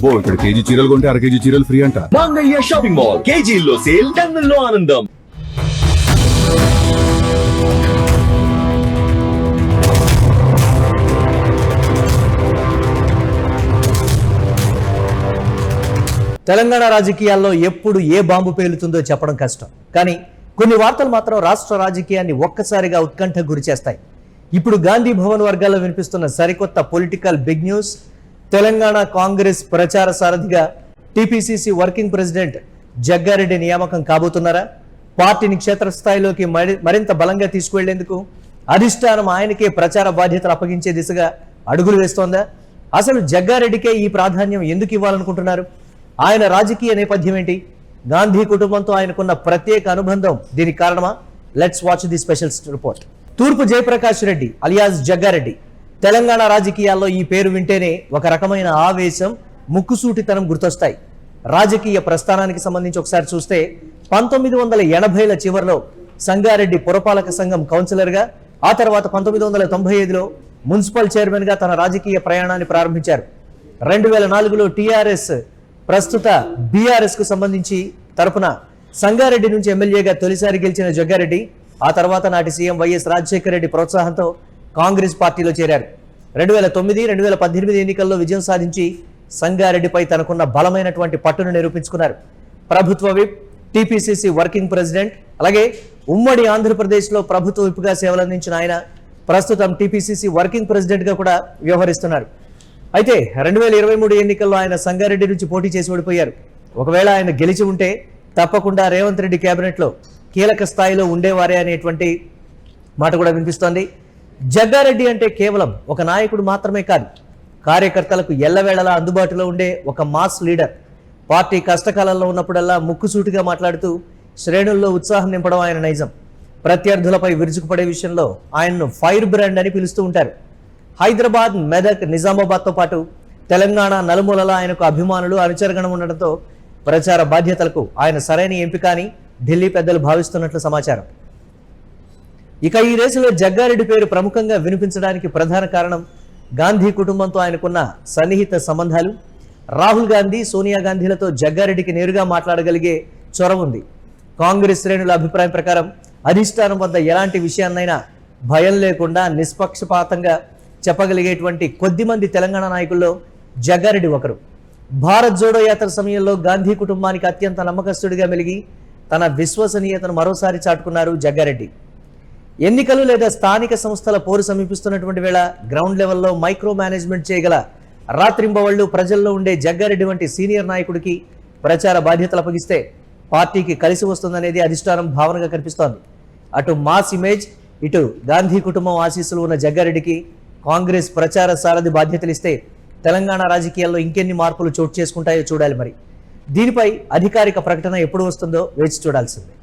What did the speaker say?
అబ్బో ఇక్కడ కేజీ చీరలు కొంటే అర కేజీ చీరలు ఫ్రీ అంట. మంగళ్య షాపింగ్ మాల్, కేజీల్లో సేల్, టన్నుల్లో ఆనందం. తెలంగాణ రాజకీయాల్లో ఎప్పుడు ఏ బాంబు పేలుతుందో చెప్పడం కష్టం. కానీ కొన్ని వార్తలు మాత్రం రాష్ట్ర రాజకీయాన్ని ఒక్కసారిగా ఉత్కంఠకు గురిచేస్తాయి. ఇప్పుడు గాంధీ భవన్ వర్గాల్లో వినిపిస్తున్న సరికొత్త political big news. Telangana Congress ప్రచార సారథిగా టీపీసీసీ వర్కింగ్ ప్రెసిడెంట్ జగ్గారెడ్డి నియామకం కాబోతున్నారా? పార్టీని క్షేత్రస్థాయిలోకి మరింత బలంగా తీసుకువెళ్లేందుకు అధిష్టానం ఆయనకే ప్రచార బాధ్యతలు అప్పగించే దిశగా అడుగులు వేస్తోందా? అసలు జగ్గారెడ్డికే ఈ ప్రాధాన్యం ఎందుకు ఇవ్వాలనుకుంటున్నారు? ఆయన రాజకీయ నేపథ్యం ఏంటి? గాంధీ కుటుంబంతో ఆయనకున్న ప్రత్యేక అనుబంధం దీనికి కారణమా? Let's watch the special report. తూర్పు జయప్రకాష్ రెడ్డి అలియాస్ జగ్గారెడ్డి. తెలంగాణ రాజకీయాల్లో ఈ పేరు వింటేనే ఒక రకమైన ఆవేశం, ముక్కుసూటితనం గుర్తొస్తాయి. రాజకీయ ప్రస్థానానికి సంబంధించి ఒకసారి చూస్తే 1980ల చివరిలో సంగారెడ్డి పురపాలక సంఘం కౌన్సిలర్గా, ఆ తర్వాత 1995లో మున్సిపల్ చైర్మన్గా తన రాజకీయ ప్రయాణాన్ని ప్రారంభించారు. 2004లో టీఆర్ఎస్, ప్రస్తుత బీఆర్ఎస్ కు సంబంధించి తరపున సంగారెడ్డి నుంచి ఎమ్మెల్యేగా తొలిసారి గెలిచిన జగ్గారెడ్డి ఆ తర్వాత నాటి సీఎం వైఎస్ రాజశేఖర రెడ్డి ప్రోత్సాహంతో కాంగ్రెస్ పార్టీలో చేరారు. 2009, 2018 ఎన్నికల్లో విజయం సాధించి సంగారెడ్డిపై తనకున్న బలమైనటువంటి పట్టును నిరూపించుకున్నారు. ప్రభుత్వ విప్, టీపీసీసీ వర్కింగ్ ప్రెసిడెంట్, అలాగే ఉమ్మడి ఆంధ్రప్రదేశ్లో ప్రభుత్వ విప్గా సేవలందించిన ఆయన ప్రస్తుతం టీపీసీసీ వర్కింగ్ ప్రెసిడెంట్గా కూడా వ్యవహరిస్తున్నారు. అయితే 2023 ఎన్నికల్లో ఆయన సంగారెడ్డి నుంచి పోటీ చేసి ఓడిపోయారు. ఒకవేళ ఆయన గెలిచి ఉంటే తప్పకుండా రేవంత్ రెడ్డి కేబినెట్లో కీలక స్థాయిలో ఉండేవారే అనేటువంటి మాట కూడా వినిపిస్తోంది. జగ్గారెడ్డి అంటే కేవలం ఒక నాయకుడు మాత్రమే కాదు, కార్యకర్తలకు ఎల్లవేళలా అందుబాటులో ఉండే ఒక మాస్ లీడర్. పార్టీ కష్టకాలంలో ఉన్నప్పుడల్లా ముక్కుసూటిగా మాట్లాడుతూ శ్రేణుల్లో ఉత్సాహం నింపడం ఆయన నైజం. ప్రత్యర్థులపై విరుచుకుపడే విషయంలో ఆయన్ను ఫైర్ బ్రాండ్ అని పిలుస్తూ ఉంటారు. హైదరాబాద్, మెదక్, నిజామాబాద్తో పాటు తెలంగాణ నలుమూలలా ఆయనకు అభిమానులు, అనుచరగణం ఉండడంతో ప్రచార బాధ్యతలకు ఆయన సరైన ఎంపిక అని ఢిల్లీ పెద్దలు భావిస్తున్నట్లు సమాచారం. ఇక ఈ రేసులో జగ్గారెడ్డి పేరు ప్రముఖంగా వినిపించడానికి ప్రధాన కారణం గాంధీ కుటుంబంతో ఆయనకున్న సన్నిహిత సంబంధాలు. రాహుల్ గాంధీ, సోనియా గాంధీలతో జగ్గారెడ్డికి నేరుగా మాట్లాడగలిగే చొరవ ఉంది. కాంగ్రెస్ శ్రేణుల అభిప్రాయం ప్రకారం అధిష్టానం వద్ద ఎలాంటి విషయాన్నైనా భయం లేకుండా నిష్పక్షపాతంగా చెప్పగలిగేటువంటి కొద్దిమంది తెలంగాణ నాయకుల్లో జగ్గారెడ్డి ఒకరు. భారత్ జోడో యాత్ర సమయంలో గాంధీ కుటుంబానికి అత్యంత నమ్మకస్తుడిగా మెలిగి తన విశ్వసనీయతను మరోసారి చాటుకున్నారు జగ్గారెడ్డి. ఎన్నికలు లేదా స్థానిక సంస్థల పోరు సమీపిస్తున్నటువంటి వేళ గ్రౌండ్ లెవెల్లో మైక్రో మేనేజ్మెంట్ చేయగల రాత్రింబవళ్లు ప్రజల్లో ఉండే జగ్గారెడ్డి వంటి సీనియర్ నాయకుడికి ప్రచార బాధ్యతలు అప్పగిస్తే పార్టీకి కలిసి వస్తుందనేది అధిష్టానం భావనగా కనిపిస్తోంది. అటు మాస్ ఇమేజ్, ఇటు గాంధీ కుటుంబం ఆశీస్సులు ఉన్న జగ్గారెడ్డికి కాంగ్రెస్ ప్రచార సారథి బాధ్యతలు ఇస్తే తెలంగాణ రాజకీయాల్లో ఇంకెన్ని మార్పులు చోటు చేసుకుంటాయో చూడాలి. మరి దీనిపై అధికారిక ప్రకటన ఎప్పుడు వస్తుందో వేచి చూడాల్సిందే.